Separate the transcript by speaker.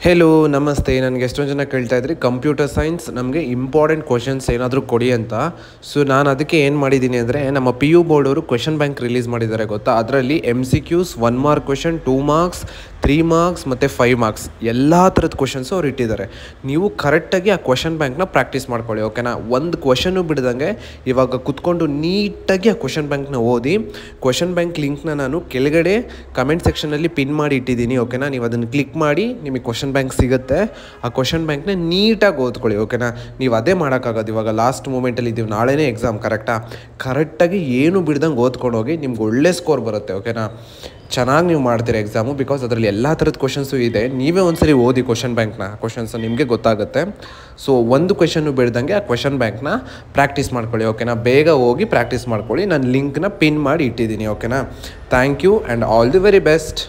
Speaker 1: Hello ನಮಸ್ತೆ. ನನಗೆ ಎಷ್ಟೊಂದು ಜನ ಕೇಳ್ತಾ ಇದ್ರಿ ಕಂಪ್ಯೂಟರ್ ಸೈನ್ಸ್ ನಮಗೆ ಇಂಪಾರ್ಟೆಂಟ್ ಕ್ವಶನ್ಸ್ ಏನಾದರೂ ಕೊಡಿ ಅಂತ. ಸೊ ನಾನು ಅದಕ್ಕೆ ಏನು ಮಾಡಿದ್ದೀನಿ ಅಂದರೆ, ನಮ್ಮ ಪಿ ಯು ಬೋರ್ಡ್ ಅವರು ಕ್ವೆಶನ್ ಬ್ಯಾಂಕ್ ರಿಲೀಸ್ ಮಾಡಿದ್ದಾರೆ ಗೊತ್ತಾ. ಅದರಲ್ಲಿ MCQs 1 mark question, 2 marks, 3 marks ಮತ್ತು 5 ಮಾರ್ಕ್ಸ್ ಎಲ್ಲ ಥರದ ಕ್ವಶನ್ಸು ಅವ್ರು ಇಟ್ಟಿದ್ದಾರೆ. ನೀವು ಕರೆಕ್ಟಾಗಿ ಆ ಕ್ವೆಶನ್ ಬ್ಯಾಂಕ್ನ ಪ್ರಾಕ್ಟೀಸ್ ಮಾಡ್ಕೊಳ್ಳಿ, ಓಕೆನಾ. ಒಂದು ಕ್ವಶನ್ನು ಬಿಡ್ದಂಗೆ ಇವಾಗ ಕುತ್ಕೊಂಡು ನೀಟಾಗಿ ಆ ಕ್ವೆಶನ್ ಬ್ಯಾಂಕ್ನ ಓದಿ. ಕ್ವೆಶನ್ ಬ್ಯಾಂಕ್ ಲಿಂಕ್ನ ನಾನು ಕೆಳಗಡೆ ಕಮೆಂಟ್ ಸೆಕ್ಷನಲ್ಲಿ ಪಿನ್ ಮಾಡಿ ಇಟ್ಟಿದ್ದೀನಿ, ಓಕೆನಾ. ನೀವು ಅದನ್ನು ಕ್ಲಿಕ್ ಮಾಡಿ ನಿಮಗೆ ಕ್ವೆಶನ್ ಬ್ಯಾಂಕ್ ಸಿಗುತ್ತೆ. ಆ ಕ್ವೆಶನ್ ಬ್ಯಾಂಕ್ನ ನೀಟಾಗಿ ಓದ್ಕೊಳ್ಳಿ, ಓಕೆನಾ. ನೀವು ಅದೇ ಮಾಡೋಕ್ಕಾಗೋದು. ಇವಾಗ ಲಾಸ್ಟ್ ಮೂಮೆಂಟಲ್ಲಿ ಇದ್ದೀವಿ, ನಾಳೆನೇ ಎಕ್ಸಾಮ್, ಕರೆಕ್ಟಾಗಿ ಏನು ಬಿಡ್ದಂಗೆ ಓದ್ಕೊಂಡು ಹೋಗಿ. ನಿಮ್ಗೆ ಒಳ್ಳೆ ಸ್ಕೋರ್ ಬರುತ್ತೆ, ಓಕೆನಾ. ಚೆನ್ನಾಗಿ ನೀವು ಮಾಡ್ತೀರಾ ಎಕ್ಸಾಮು, ಬಿಕಾಸ್ ಅದರಲ್ಲಿ ಎಲ್ಲ ಥರದ ಕ್ವಶನ್ಸು ಇದೆ. ನೀವೇ ಒಂದ್ಸರಿ ಓದಿ ಕ್ವಶನ್ ಬ್ಯಾಂಕ್ನ, ಕ್ವಶನ್ಸ್ ನಿಮಗೆ ಗೊತ್ತಾಗುತ್ತೆ. ಸೊ ಒಂದು ಕ್ವೆಶನ್ನು ಬಿಡ್ದಂಗೆ ಆ ಕ್ವೆಶನ್ ಬ್ಯಾಂಕ್ನ ಪ್ರಾಕ್ಟೀಸ್ ಮಾಡ್ಕೊಳ್ಳಿ, ಓಕೆನಾ. ಬೇಗ ಹೋಗಿ ಪ್ರಾಕ್ಟೀಸ್ ಮಾಡ್ಕೊಳ್ಳಿ. ನಾನು ಲಿಂಕ್ನ ಪಿನ್ ಮಾಡಿ ಇಟ್ಟಿದ್ದೀನಿ, ಓಕೆನಾ. Thank you and all the very best.